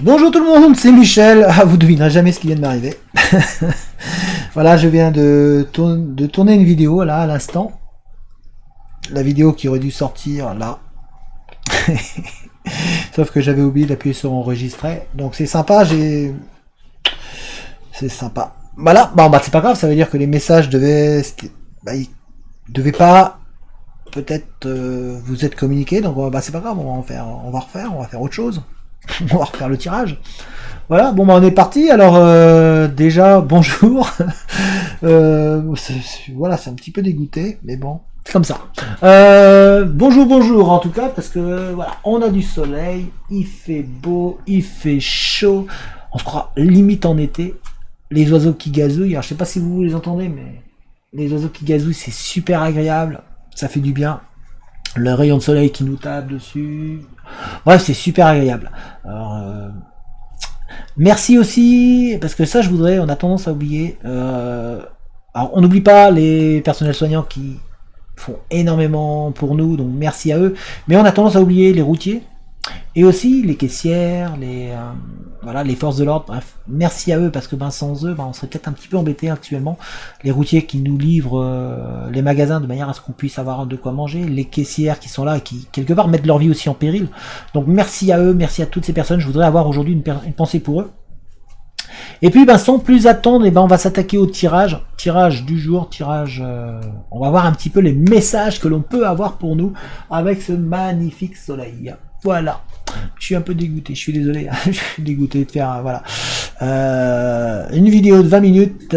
Bonjour tout le monde, c'est Michel. Ah, vous devinerez jamais ce qui vient de m'arriver. Voilà, je viens de tourner une vidéo là à l'instant. La vidéo qui aurait dû sortir là. Sauf que j'avais oublié d'appuyer sur enregistrer. Donc c'est sympa, c'est sympa. Voilà, bon bah c'est pas grave, ça veut dire que les messages ils devaient pas peut-être vous être communiqués. Donc bah c'est pas grave, on va refaire autre chose. On va refaire le tirage. Voilà, bon bah on est parti. Alors déjà bonjour. Voilà, c'est un petit peu dégoûté, mais bon, c'est comme ça. Bonjour en tout cas, parce que voilà, on a du soleil, il fait beau, il fait chaud, on se croit limite en été. Les oiseaux qui gazouillent, alors je sais pas si vous les entendez, mais les oiseaux qui gazouillent, c'est super agréable, ça fait du bien. Le rayon de soleil qui nous tape dessus. Bref, c'est super agréable. Alors, merci aussi, parce que ça, on a tendance à oublier. Alors, on n'oublie pas les personnels soignants qui font énormément pour nous, donc merci à eux. Mais on a tendance à oublier les routiers et aussi les caissières, voilà, les forces de l'ordre. Bref, merci à eux parce que sans eux, on serait peut-être un petit peu embêtés actuellement. Les routiers qui nous livrent les magasins de manière à ce qu'on puisse avoir de quoi manger, les caissières qui sont là et qui quelque part mettent leur vie aussi en péril. Donc merci à eux, merci à toutes ces personnes. Je voudrais avoir aujourd'hui une pensée pour eux. Et puis sans plus attendre, on va s'attaquer au tirage du jour, on va voir un petit peu les messages que l'on peut avoir pour nous avec ce magnifique soleil. Voilà, je suis un peu dégoûté, je suis désolé, je suis dégoûté de faire voilà une vidéo de 20 minutes.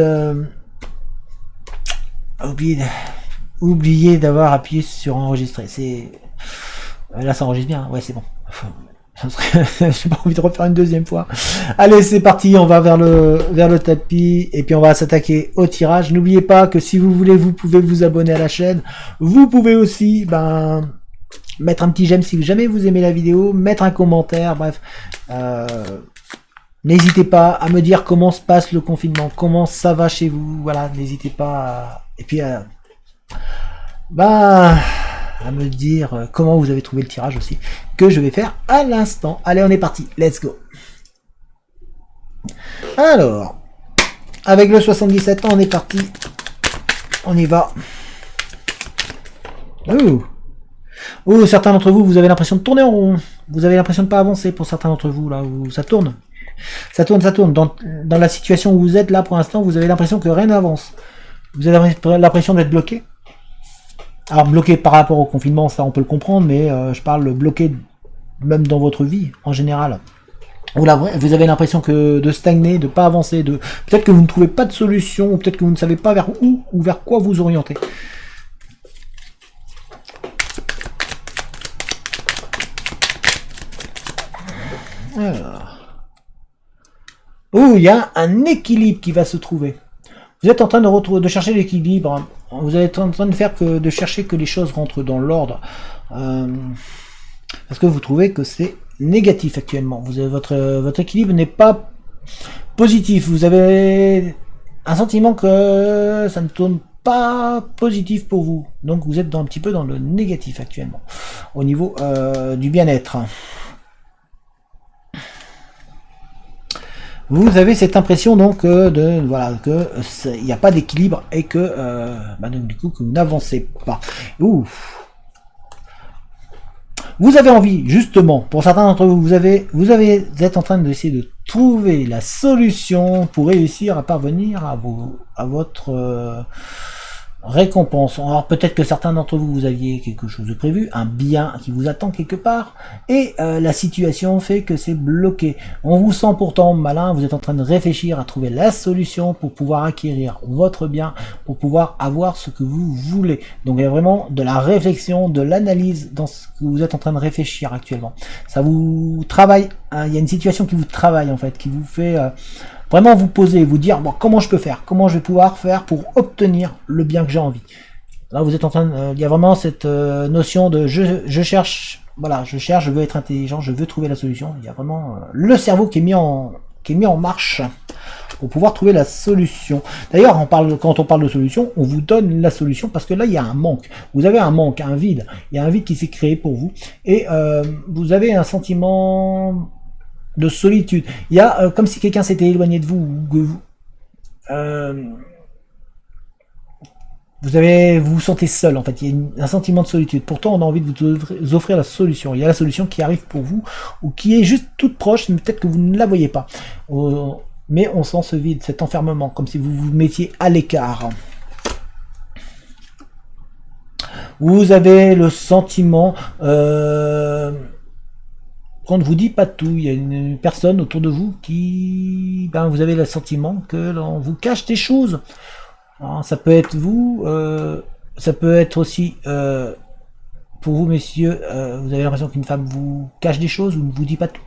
Oubliez d'avoir appuyé sur enregistrer. C'est là, ça enregistre bien, ouais, c'est bon. J'ai pas envie de refaire une deuxième fois. Allez, c'est parti, on va vers le tapis et puis on va s'attaquer au tirage. N'oubliez pas que si vous voulez, vous pouvez vous abonner à la chaîne. Vous pouvez aussi mettre un petit j'aime si jamais vous aimez la vidéo, mettre un commentaire, bref. N'hésitez pas à me dire comment se passe le confinement, comment ça va chez vous. Voilà, n'hésitez pas et puis à me dire comment vous avez trouvé le tirage aussi, que je vais faire à l'instant. Allez, on est parti, let's go. Alors, avec le 77, on est parti. On y va. Oh, certains d'entre vous, vous avez l'impression de tourner en rond. Vous avez l'impression de pas avancer pour certains d'entre vous, là, où ça tourne. Ça tourne. Dans la situation où vous êtes là pour l'instant, vous avez l'impression que rien n'avance. Vous avez l'impression d'être bloqué. Alors bloqué par rapport au confinement, ça on peut le comprendre, mais je parle bloqué même dans votre vie en général. Ou là, vous avez l'impression que de stagner, de pas avancer, peut-être que vous ne trouvez pas de solution, ou peut-être que vous ne savez pas vers où ou vers quoi vous orienter. Alors. Oh, il y a un équilibre qui va se trouver. Vous êtes en train de chercher l'équilibre. Vous êtes en train de chercher que les choses rentrent dans l'ordre. Parce que vous trouvez que c'est négatif actuellement. Votre équilibre n'est pas positif. Vous avez un sentiment que ça ne tourne pas positif pour vous. Donc vous êtes un petit peu dans le négatif actuellement. Au niveau du bien-être. Vous avez cette impression donc que il n'y a pas d'équilibre et que donc, du coup que vous n'avancez pas. Ouf. Vous avez envie, justement, pour certains d'entre vous, vous êtes en train d'essayer de trouver la solution pour réussir à parvenir à votre récompense. Alors peut-être que certains d'entre vous, vous aviez quelque chose de prévu, un bien qui vous attend quelque part, et la situation fait que c'est bloqué. On vous sent pourtant malin, vous êtes en train de réfléchir à trouver la solution pour pouvoir acquérir votre bien, pour pouvoir avoir ce que vous voulez. Donc il y a vraiment de la réflexion, de l'analyse dans ce que vous êtes en train de réfléchir actuellement. Ça vous travaille, hein, il y a une situation qui vous travaille en fait, qui vous fait... vraiment vous poser, vous dire comment je peux faire, comment je vais pouvoir faire pour obtenir le bien que j'ai envie. Là vous êtes en train de, il y a vraiment cette notion de je cherche, voilà, je veux être intelligent, je veux trouver la solution. Il y a vraiment le cerveau qui est mis en marche pour pouvoir trouver la solution. D'ailleurs, quand on parle de solution, on vous donne la solution parce que là il y a un manque. Vous avez un manque, un vide. Il y a un vide qui s'est créé pour vous et vous avez un sentiment de solitude. Il y a comme si quelqu'un s'était éloigné de vous, ou que vous, euh, vous vous sentez seul en fait, il y a un sentiment de solitude. Pourtant, on a envie de vous offrir la solution. Il y a la solution qui arrive pour vous, ou qui est juste toute proche, mais peut-être que vous ne la voyez pas. Mais on sent ce vide, cet enfermement, comme si vous vous mettiez à l'écart. Vous avez le sentiment qu'on ne vous dit pas tout. Il y a une personne autour de vous qui, ben, vous avez le sentiment que l'on vous cache des choses. Alors, ça peut être vous, ça peut être aussi pour vous, messieurs, vous avez l'impression qu'une femme vous cache des choses ou ne vous dit pas tout.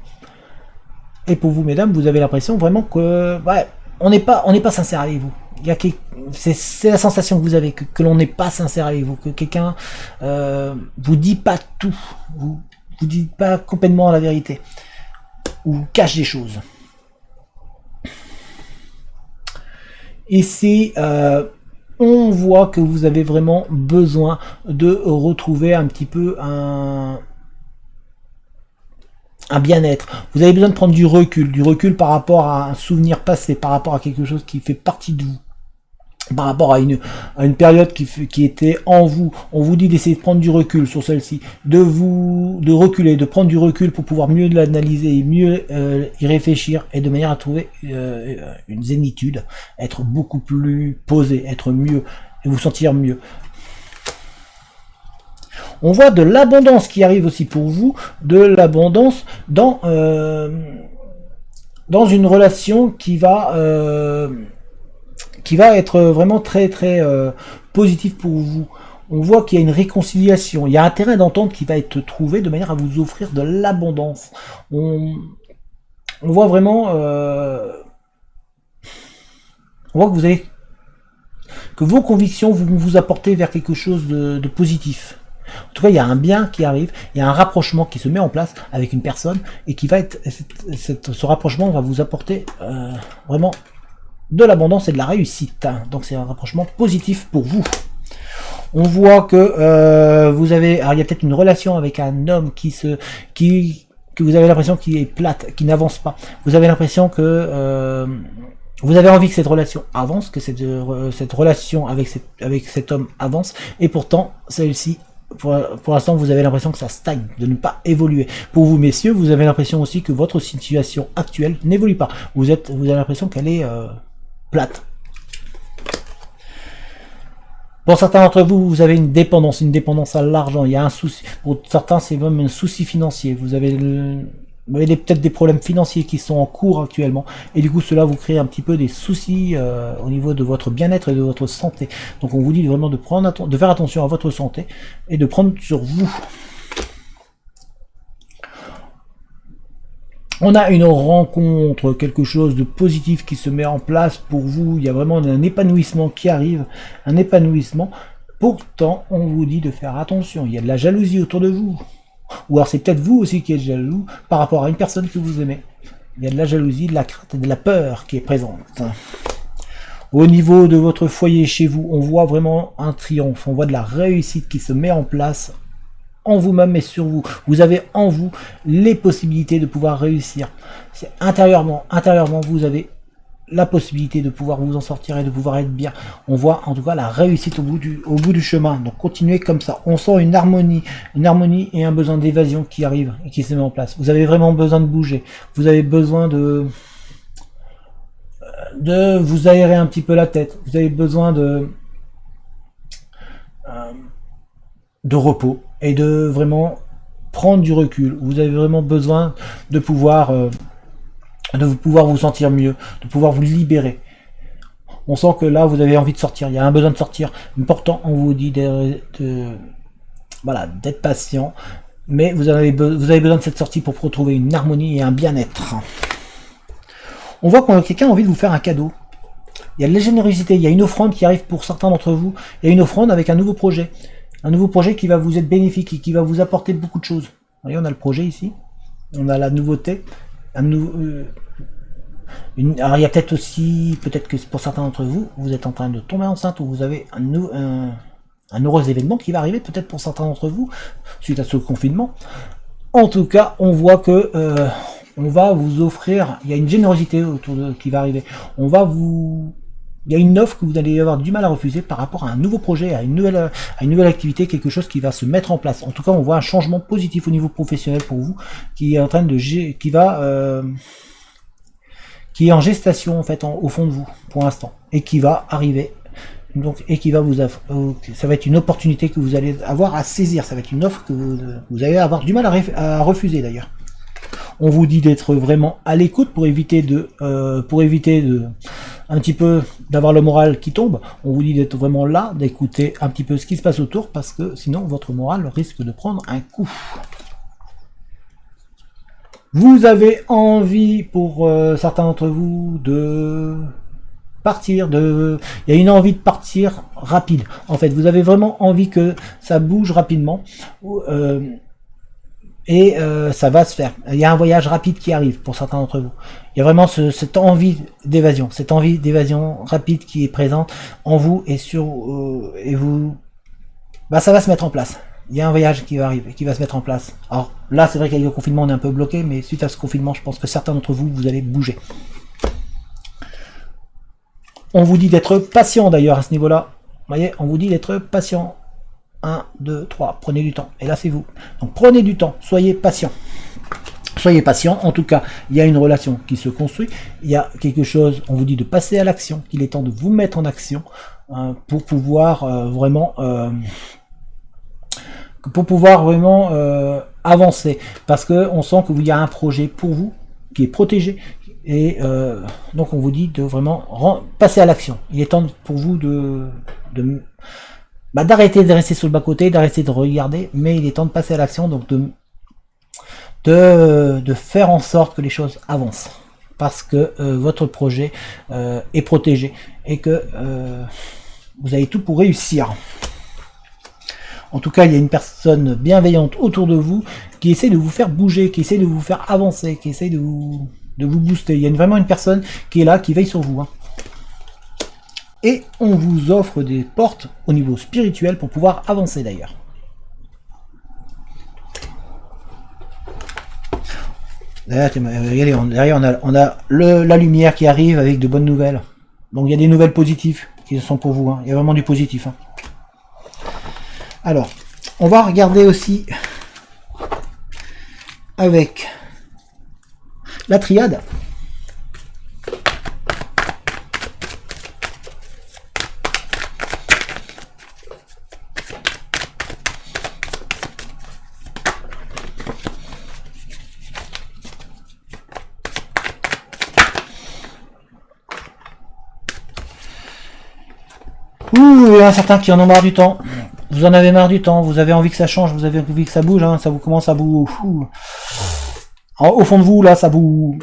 Et pour vous, mesdames, vous avez l'impression vraiment que, ouais, on n'est pas sincère avec vous. Il y a c'est la sensation que vous avez, que l'on n'est pas sincère avec vous, que quelqu'un vous dit pas tout, vous dit pas complètement la vérité, ou cache des choses. Ici, on voit que vous avez vraiment besoin de retrouver un petit peu un bien-être. Vous avez besoin de prendre du recul par rapport à un souvenir passé, par rapport à quelque chose qui fait partie de vous, par rapport à une période qui était en vous. On vous dit d'essayer de prendre du recul sur celle-ci, de reculer, de prendre du recul pour pouvoir mieux l'analyser, mieux y réfléchir, et de manière à trouver une zénitude, être beaucoup plus posé, être mieux, et vous sentir mieux. On voit de l'abondance qui arrive aussi pour vous, de l'abondance dans une relation qui va être vraiment très très positive pour vous. On voit qu'il y a une réconciliation, il y a un terrain d'entente qui va être trouvé de manière à vous offrir de l'abondance. On voit vraiment on voit que vos convictions vont vous apporter vers quelque chose de positif. En tout cas, il y a un bien qui arrive, il y a un rapprochement qui se met en place avec une personne, et qui va être, ce rapprochement va vous apporter vraiment de l'abondance et de la réussite. Donc c'est un rapprochement positif pour vous. On voit que vous avez, alors il y a peut-être une relation avec un homme que vous avez l'impression qu'il est plate, qui n'avance pas. Vous avez l'impression que vous avez envie que cette relation avance, que cette relation avec cet homme avance, et pourtant celle-ci, pour l'instant, vous avez l'impression que ça stagne, de ne pas évoluer. Pour vous, messieurs, vous avez l'impression aussi que votre situation actuelle n'évolue pas. Vous avez l'impression qu'elle est plate. Pour certains d'entre vous, vous avez une dépendance à l'argent. Il y a un souci. Pour certains, c'est même un souci financier. Vous avez peut-être des problèmes financiers qui sont en cours actuellement, et du coup cela vous crée un petit peu des soucis au niveau de votre bien-être et de votre santé. Donc on vous dit vraiment de faire attention à votre santé et de prendre sur vous. On a une rencontre, quelque chose de positif qui se met en place pour vous. Il y a vraiment un épanouissement qui arrive, un épanouissement. Pourtant, on vous dit de faire attention. Il y a de la jalousie autour de vous. Ou alors c'est peut-être vous aussi qui êtes jaloux par rapport à une personne que vous aimez. Il y a de la jalousie, de la crainte et de la peur qui est présente. Au niveau de votre foyer chez vous, on voit vraiment un triomphe. On voit de la réussite qui se met en place en vous-même et sur vous. Vous avez en vous les possibilités de pouvoir réussir. C'est intérieurement, vous avez la possibilité de pouvoir vous en sortir et de pouvoir être bien. On voit en tout cas la réussite au bout du chemin. Donc continuez comme ça. On sent une harmonie et un besoin d'évasion qui arrive et qui se met en place. Vous avez vraiment besoin de bouger. Vous avez besoin de vous aérer un petit peu la tête. Vous avez besoin de repos et de vraiment prendre du recul. Vous avez vraiment besoin de pouvoir vous sentir mieux, de pouvoir vous libérer. On sent que là, vous avez envie de sortir, il y a un besoin de sortir. Mais pourtant, on vous dit d'être patient, mais vous avez besoin de cette sortie pour retrouver une harmonie et un bien-être. On voit que quelqu'un a envie de vous faire un cadeau. Il y a de la générosité, il y a une offrande qui arrive pour certains d'entre vous. Il y a une offrande avec un nouveau projet. Un nouveau projet qui va vous être bénéfique et qui va vous apporter beaucoup de choses. Vous voyez, on a le projet ici, on a la nouveauté, alors il y a peut-être aussi, peut-être que pour certains d'entre vous, vous êtes en train de tomber enceinte, ou vous avez un heureux événement qui va arriver, peut-être pour certains d'entre vous, suite à ce confinement. En tout cas, on voit que on va vous offrir, il y a une générosité autour de qui va arriver. On va vous, il y a une offre que vous allez avoir du mal à refuser par rapport à un nouveau projet, à une nouvelle activité, quelque chose qui va se mettre en place. En tout cas, on voit un changement positif au niveau professionnel pour vous, qui est en train de, qui est en gestation en fait au fond de vous pour l'instant et qui va arriver. Donc, et qui va ça va être une opportunité que vous allez avoir à saisir. Ça va être une offre que vous allez avoir du mal à refuser d'ailleurs. On vous dit d'être vraiment à l'écoute pour éviter de un petit peu d'avoir le moral qui tombe. On vous dit d'être vraiment là, d'écouter un petit peu ce qui se passe autour, parce que sinon votre moral risque de prendre un coup. Vous avez envie, pour certains d'entre vous, de partir, il y a une envie de partir rapide. En fait, vous avez vraiment envie que ça bouge rapidement. Ça va se faire. Il y a un voyage rapide qui arrive pour certains d'entre vous. Il y a vraiment cette envie d'évasion rapide qui est présente en vous et et vous. Ça va se mettre en place. Il y a un voyage qui va arriver, qui va se mettre en place. Alors là, c'est vrai qu'avec le confinement, on est un peu bloqué, mais suite à ce confinement, je pense que certains d'entre vous, vous allez bouger. On vous dit d'être patient d'ailleurs à ce niveau-là. Vous voyez, on vous dit d'être patient. 1, 2, 3, prenez du temps. Et là, c'est vous. Donc prenez du temps, soyez patient. Soyez patient, en tout cas, il y a une relation qui se construit. Il y a quelque chose, on vous dit de passer à l'action, qu'il est temps de vous mettre en action pour pouvoir vraiment avancer. Parce qu'on sent qu'il y a un projet pour vous qui est protégé. Et donc on vous dit de vraiment passer à l'action. Il est temps pour vous d'arrêter de rester sur le bas-côté, d'arrêter de regarder, mais il est temps de passer à l'action, donc de faire en sorte que les choses avancent. Parce que votre projet est protégé et que vous avez tout pour réussir. En tout cas, il y a une personne bienveillante autour de vous qui essaie de vous faire bouger, qui essaie de vous faire avancer, qui essaie de vous booster. Il y a vraiment une personne qui est là, qui veille sur vous. Et on vous offre des portes au niveau spirituel pour pouvoir avancer d'ailleurs. Regardez, derrière on a la lumière qui arrive avec de bonnes nouvelles. Donc il y a des nouvelles positives qui sont pour vous. Il y a vraiment du positif. Alors, on va regarder aussi avec la triade. Ouh, il y en a certains qui en ont marre du temps. Vous en avez marre du temps, vous avez envie que ça change, vous avez envie que ça bouge, ça vous commence à vous... Au fond de vous, là, ça vous...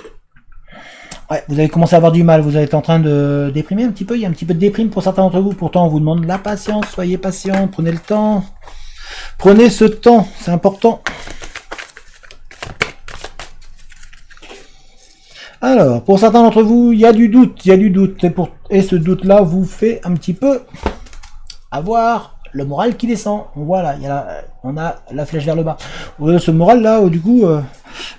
Ouais, vous avez commencé à avoir du mal, vous êtes en train de déprimer un petit peu, il y a un petit peu de déprime pour certains d'entre vous, pourtant on vous demande de la patience, soyez patient, prenez le temps. Prenez ce temps, c'est important. Alors, pour certains d'entre vous, il y a du doute, et ce doute-là vous fait un petit peu avoir le moral qui descend. Voilà, on a la flèche vers le bas. Ce moral-là, du coup,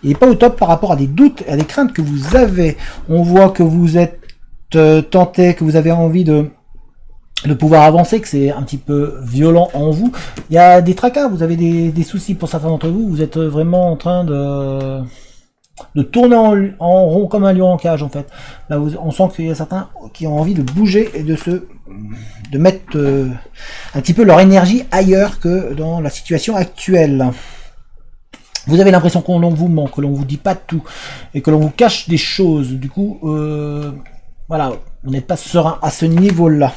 il n'est pas au top par rapport à des doutes et à des craintes que vous avez. On voit que vous êtes tenté, que vous avez envie de pouvoir avancer, que c'est un petit peu violent en vous. Il y a des tracas, vous avez des soucis pour certains d'entre vous. Vous êtes vraiment en train de tourner en rond comme un lion en cage en fait. Là, on sent qu'il y a certains qui ont envie de bouger et de mettre un petit peu leur énergie ailleurs que dans la situation actuelle. Vous avez l'impression qu'on vous ment, que l'on vous dit pas tout et que l'on vous cache des choses. Du coup, voilà, vous n'êtes pas serein à ce niveau-là.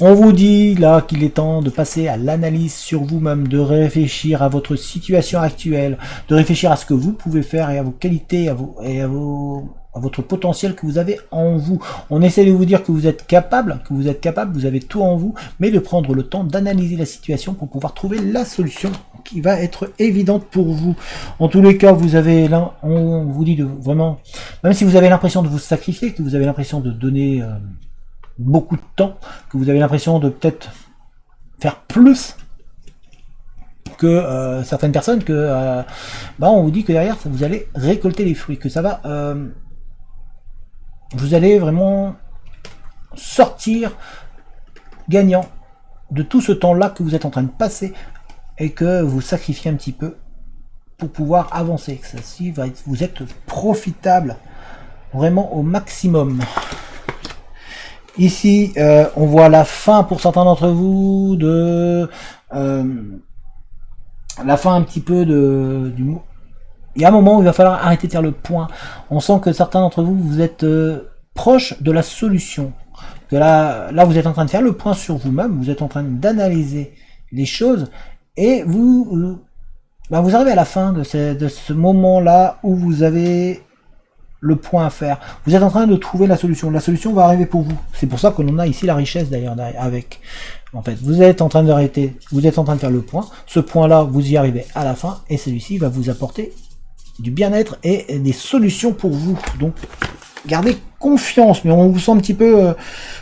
On vous dit là qu'il est temps de passer à l'analyse sur vous-même, de réfléchir à votre situation actuelle, de réfléchir à ce que vous pouvez faire et à vos qualités, à votre potentiel que vous avez en vous. On essaie de vous dire que vous êtes capable, vous avez tout en vous, mais de prendre le temps d'analyser la situation pour pouvoir trouver la solution qui va être évidente pour vous. En tous les cas, on vous dit de vraiment, même si vous avez l'impression de vous sacrifier, que vous avez l'impression de donner beaucoup de temps, que vous avez l'impression de peut-être faire plus, que certaines personnes que on vous dit que derrière vous allez récolter les fruits, que ça va vous allez vraiment sortir gagnant de tout ce temps-là que vous êtes en train de passer et que vous sacrifiez un petit peu pour pouvoir avancer. Que ceci va être, vous êtes profitable vraiment au maximum. Ici, on voit la fin pour certains d'entre vous de la fin un petit peu du mot. Il y a un moment où il va falloir arrêter de faire le point. On sent que certains d'entre vous, vous êtes proche de la solution. Que là, vous êtes en train de faire le point sur vous-même, vous êtes en train d'analyser les choses et vous arrivez à la fin de ce moment-là où vous avez le point à faire. Vous êtes en train de trouver la solution. La solution va arriver pour vous. C'est pour ça que l'on a ici la richesse d'ailleurs avec. En fait, vous êtes en train d'arrêter, vous êtes en train de faire le point. Ce point-là, vous y arrivez à la fin et celui-ci va vous apporter du bien-être et des solutions pour vous. Donc, gardez confiance, mais on vous sent un petit peu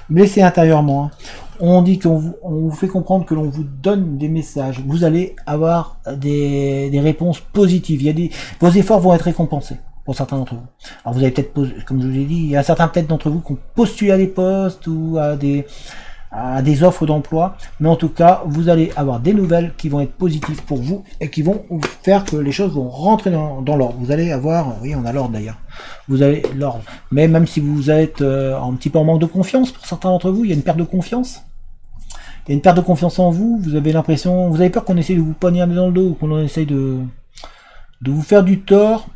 blessé intérieurement. Hein. On dit qu'on vous fait comprendre que l'on vous donne des messages. Vous allez avoir des réponses positives. Vos efforts vont être récompensés pour certains d'entre vous. Alors vous avez peut-être, comme je vous l'ai dit, il y a certains peut-être d'entre vous qui ont postulé à des postes ou à des offres d'emploi, mais en tout cas, vous allez avoir des nouvelles qui vont être positives pour vous et qui vont faire que les choses vont rentrer dans l'ordre. Vous allez avoir, oui, on a l'ordre d'ailleurs, vous avez l'ordre. Mais même si vous êtes un petit peu en manque de confiance, pour certains d'entre vous, il y a une perte de confiance. Il y a une perte de confiance en vous, vous avez l'impression, vous avez peur qu'on essaye de vous poignarder dans le dos ou qu'on essaye de vous faire du tort.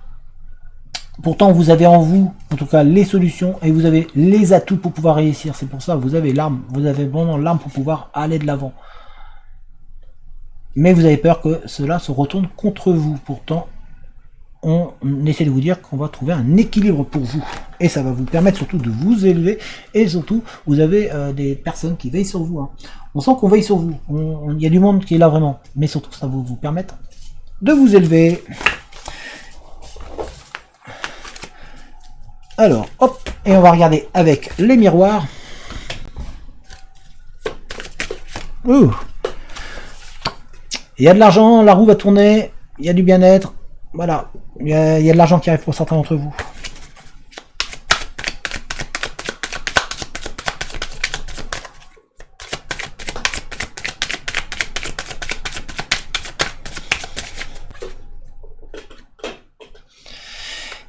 Pourtant, vous avez en vous, en tout cas, les solutions et vous avez les atouts pour pouvoir réussir. C'est pour ça que vous avez l'arme, vous avez vraiment l'arme pour pouvoir aller de l'avant. Mais vous avez peur que cela se retourne contre vous. Pourtant, on essaie de vous dire qu'on va trouver un équilibre pour vous. Et ça va vous permettre surtout de vous élever. Et surtout, vous avez des personnes qui veillent sur vous. Hein. On sent qu'on veille sur vous. Il y a du monde qui est là vraiment. Mais surtout, ça va vous permettre de vous élever. Alors, hop, et on va regarder avec les miroirs. Ouh. Il y a de l'argent, la roue va tourner, il y a du bien-être. Voilà, il y a de l'argent qui arrive pour certains d'entre vous.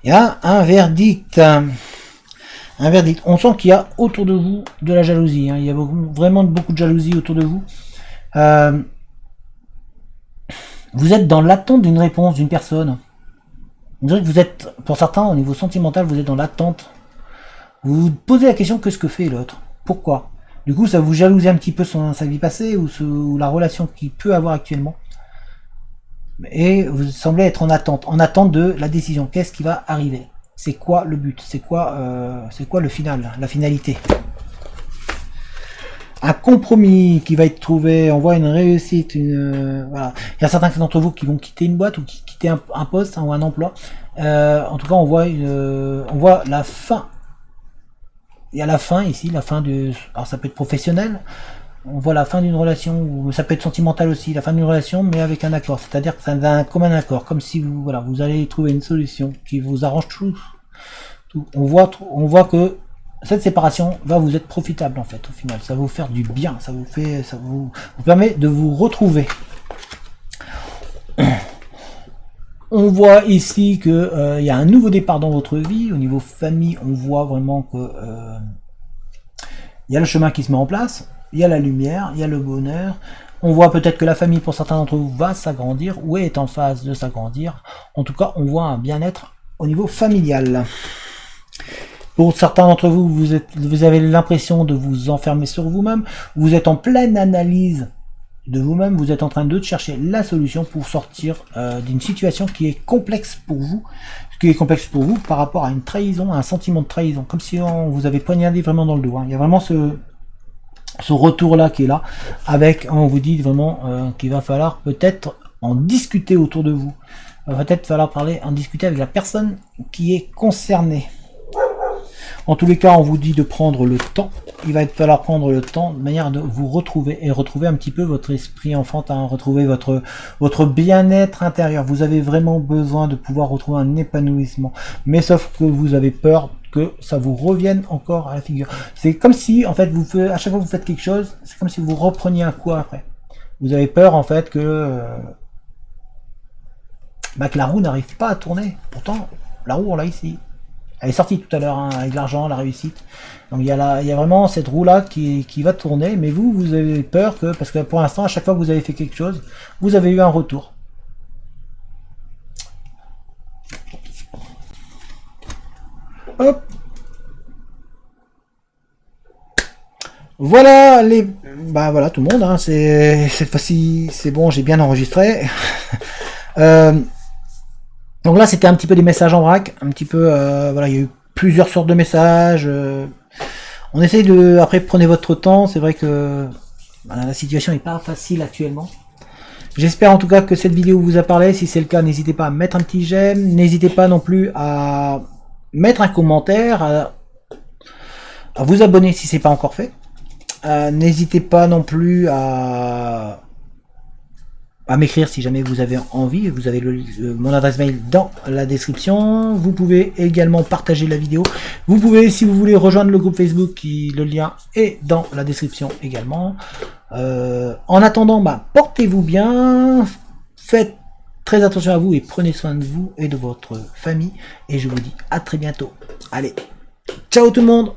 Il y a un verdict. Un verdict. On sent qu'il y a autour de vous de la jalousie. Hein. Il y a vraiment beaucoup de jalousie autour de vous. Vous êtes dans l'attente d'une réponse d'une personne. On dirait que vous êtes, pour certains, au niveau sentimental, vous êtes dans l'attente. Vous vous posez la question, qu'est-ce que fait l'autre? Pourquoi? Du coup, ça vous jalouse un petit peu sa vie passée ou la relation qu'il peut avoir actuellement. Et vous semblez être en attente de la décision. Qu'est-ce qui va arriver? C'est quoi le but? C'est quoi le final, la finalité? Un compromis qui va être trouvé. On voit une réussite. Voilà. Il y a certains d'entre vous qui vont quitter une boîte ou qui quitter un poste ou un emploi. En tout cas, on voit la fin. Il y a la fin ici, la fin de. Alors ça peut être professionnel. On voit la fin d'une relation, ou ça peut être sentimental aussi, la fin d'une relation, mais avec un accord. C'est-à-dire que c'est un commun accord, comme si vous allez trouver une solution qui vous arrange tout. On voit que cette séparation va vous être profitable en fait, au final. Ça va vous faire du bien, ça vous permet de vous retrouver. On voit ici que il y a un nouveau départ dans votre vie. Au niveau famille, on voit vraiment que il y a le chemin qui se met en place. Il y a la lumière, il y a le bonheur. On voit peut-être que la famille, pour certains d'entre vous, va s'agrandir ou est en phase de s'agrandir. En tout cas, on voit un bien-être au niveau familial. Pour certains d'entre vous, vous avez l'impression de vous enfermer sur vous-même. Vous êtes en pleine analyse de vous-même. Vous êtes en train de chercher la solution pour sortir d'une situation qui est complexe pour vous. Qui est complexe pour vous par rapport à une trahison, à un sentiment de trahison. Comme si on vous avait poignardé vraiment dans le dos. Hein. Il y a vraiment ce retour là qui est là, avec, on vous dit vraiment qu'il va falloir peut-être en discuter autour de vous, il va peut-être falloir en discuter avec la personne qui est concernée. En tous les cas, on vous dit de prendre le temps. Il va falloir prendre le temps de manière de vous retrouver et retrouver un petit peu votre esprit enfantin, retrouver votre bien-être intérieur. Vous avez vraiment besoin de pouvoir retrouver un épanouissement. Mais sauf que vous avez peur que ça vous revienne encore à la figure. C'est comme si, en fait, à chaque fois que vous faites quelque chose, c'est comme si vous repreniez un coup après. Vous avez peur, en fait, que la roue n'arrive pas à tourner. Pourtant, la roue, on l'a ici. Elle est sortie tout à l'heure, hein, avec l'argent, la réussite. Donc il y a vraiment cette roue-là qui va tourner, mais vous avez peur que, parce que pour l'instant, à chaque fois que vous avez fait quelque chose, vous avez eu un retour. Hop. Voilà voilà tout le monde. Hein, cette fois-ci, c'est bon, j'ai bien enregistré. Donc là, c'était un petit peu des messages en vrac, un petit peu, voilà, il y a eu plusieurs sortes de messages. On essaye de, après, prenez votre temps. C'est vrai que voilà, la situation n'est pas facile actuellement. J'espère en tout cas que cette vidéo vous a parlé. Si c'est le cas, n'hésitez pas à mettre un petit j'aime. N'hésitez pas non plus à mettre un commentaire, à vous abonner si c'est pas encore fait. N'hésitez pas non plus à m'écrire si jamais vous avez envie. Vous avez mon adresse mail dans la description. Vous pouvez également partager la vidéo. Vous pouvez, si vous voulez, rejoindre le groupe Facebook, le lien est dans la description également. En attendant, portez-vous bien, faites très attention à vous et prenez soin de vous et de votre famille. Et je vous dis à très bientôt. Allez, ciao tout le monde!